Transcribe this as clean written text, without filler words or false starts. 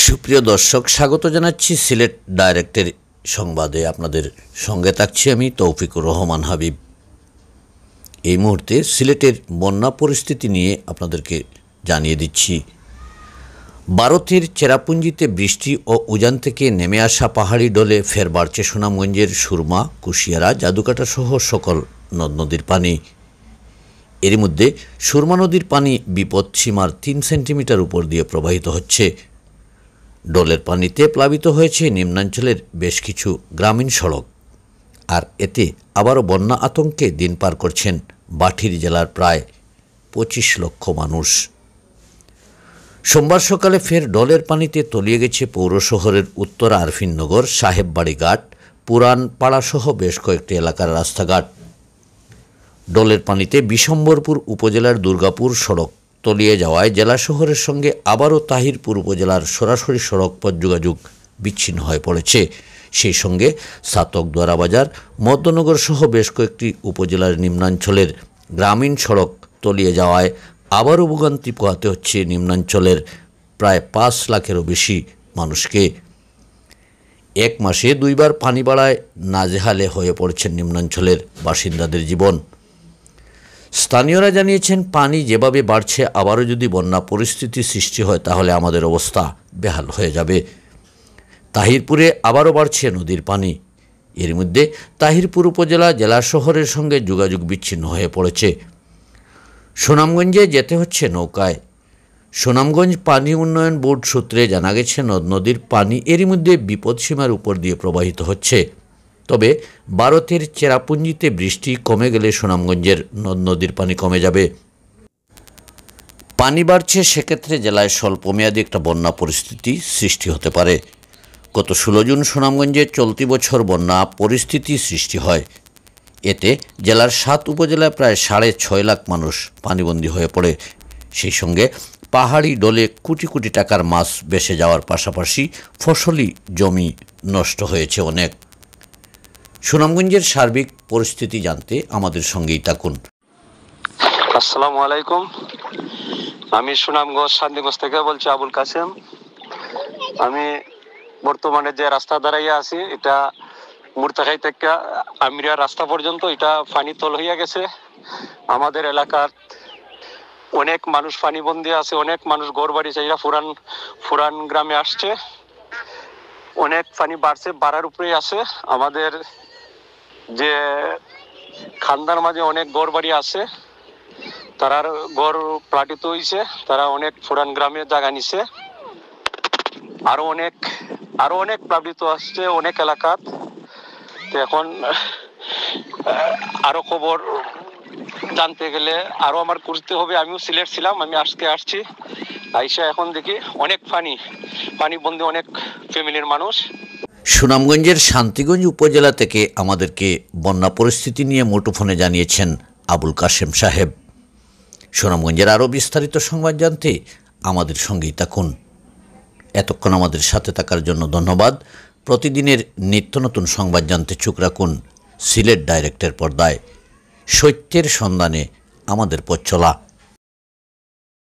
সুপ্রিয় দর্শক, স্বাগত জানাচ্ছি সিলেট ডাইরেক্টের সংবাদে। আপনাদের সঙ্গে থাকছি আমি তৌফিকুর রহমান হাবিব। এই মুহূর্তে সিলেটের বন্যা পরিস্থিতি নিয়ে আপনাদেরকে জানিয়ে দিচ্ছি। ভারতের চেরাপুঞ্জিতে বৃষ্টি ও উজান থেকে নেমে আসা পাহাড়ি ডলে ফের বাড়ছে সুনামগঞ্জের সুরমা, কুশিয়ারা, জাদুকাটা সহ সকল নদ নদীর পানি। এর মধ্যে সুরমা নদীর পানি বিপদসীমার 3 সেন্টিমিটার উপর দিয়ে প্রবাহিত হচ্ছে। ডলের পানিতে প্লাবিত হয়েছে নিম্নাঞ্চলের বেশ কিছু গ্রামীণ সড়ক। আর এতে আবারও বন্যা আতঙ্কে দিন পার করছেন বাঠির জেলার প্রায় 25 লক্ষ মানুষ। সোমবার সকালে ফের ডলের পানিতে তলিয়ে গেছে পৌর শহরের উত্তরা আরফিননগর, সাহেববাড়ি ঘাট, পুরান পাড়াসহ বেশ কয়েকটি এলাকার রাস্তাঘাট। ডলের পানিতে বিশম্বরপুর উপজেলার দুর্গাপুর সড়ক তলিয়ে যাওয়ায় জেলা শহরের সঙ্গে আবারও তাহিরপুর উপজেলার সরাসরি সড়ক পথ যোগাযোগ বিচ্ছিন্ন হয়ে পড়েছে। সেই সঙ্গে সাতক দোয়ারাবাজার, মধ্যনগর সহ বেশ কয়েকটি উপজেলার নিম্নাঞ্চলের গ্রামীণ সড়ক তলিয়ে যাওয়ায় আবারও ভোগান্তি পোহাতে হচ্ছে নিম্নাঞ্চলের প্রায় 5 লাখেরও বেশি মানুষকে। এক মাসে 2 বার পানি বাড়ায় নাজেহালে হয়ে পড়ছেন নিম্নাঞ্চলের বাসিন্দাদের জীবন। স্থানীয়রা জানিয়েছেন, পানি যেভাবে বাড়ছে আবারও যদি বন্যা পরিস্থিতি সৃষ্টি হয় তাহলে আমাদের অবস্থা বেহাল হয়ে যাবে। তাহিরপুরে আবারও বাড়ছে নদীর পানি। এর মধ্যে তাহিরপুর উপজেলা জেলা শহরের সঙ্গে যোগাযোগ বিচ্ছিন্ন হয়ে পড়েছে। সুনামগঞ্জে যেতে হচ্ছে নৌকায়। সুনামগঞ্জ পানি উন্নয়ন বোর্ড সূত্রে জানা গেছে, নদ নদীর পানি এরই মধ্যে বিপদসীমার উপর দিয়ে প্রবাহিত হচ্ছে। তবে ভারতের চেরাপুঞ্জিতে বৃষ্টি কমে গেলে সুনামগঞ্জের নদ নদীর পানি কমে যাবে। পানি বাড়ছে, সেক্ষেত্রে জেলায় স্বল্পমেয়াদী একটা বন্যা পরিস্থিতি সৃষ্টি হতে পারে। গত 16 জুন সুনামগঞ্জে চলতি বছর বন্যা পরিস্থিতি সৃষ্টি হয়। এতে জেলার 7 উপজেলায় প্রায় 6.5 লাখ মানুষ পানিবন্দী হয়ে পড়ে। সেই সঙ্গে পাহাড়ি ডলে কোটি কোটি টাকার মাছ ভেসে যাওয়ার পাশাপাশি ফসলি জমি নষ্ট হয়েছে অনেক। সুনামগঞ্জের সার্বিক পরিস্থিতি জানতে আমাদের সঙ্গেই থাকুন। আসসালামু আলাইকুম, আমি সুনামগঞ্জ শান্তিগঞ্জ থেকে বলছি আবুল কাসেম। আমি বর্তমানে যে রাস্তা দাঁড়াইয়া আছি, এটা মুরতাখাই থেকে আমিরিয়া রাস্তা পর্যন্ত এটা পানি তল হইয়া গেছে। আমাদের এলাকার অনেক মানুষ পানিবন্দী আছে, অনেক মানুষ ঘরবাড়ি চাইরা ফুরান গ্রামে আসছে। অনেক পানি বাড়ছে, বাড়ার উপরেই আছে। আমাদের যে খান্দার মাঝে অনেক ঘরবাড়ি আছে, তারার ঘর প্লাবিত হয়েছে। তারা অনেক ফুরান গ্রামে জায়গা নিছে। আরো অনেক প্লাবিত আসছে অনেক এলাকাত। এখন আরো খবর জানতে গেলে আরো আমার করতে হবে। আমিও সিলেট ছিলাম, আমি আজকে আসছি। আইসা এখন দেখি অনেক পানিবন্দী অনেক ফ্যামিলির মানুষ। সুনামগঞ্জের শান্তিগঞ্জ উপজেলা থেকে আমাদেরকে বন্যা পরিস্থিতি নিয়ে মুঠোফোনে জানিয়েছেন আবুল কাসেম সাহেব। সুনামগঞ্জের আরও বিস্তারিত সংবাদ জানতে আমাদের সঙ্গেই থাকুন। এতক্ষণ আমাদের সাথে থাকার জন্য ধন্যবাদ। প্রতিদিনের নিত্য নতুন সংবাদ জানতে চোখ রাখুন সিলেট ডাইরেক্টের পর্দায়। সত্যের সন্ধানে আমাদের পথ চলা।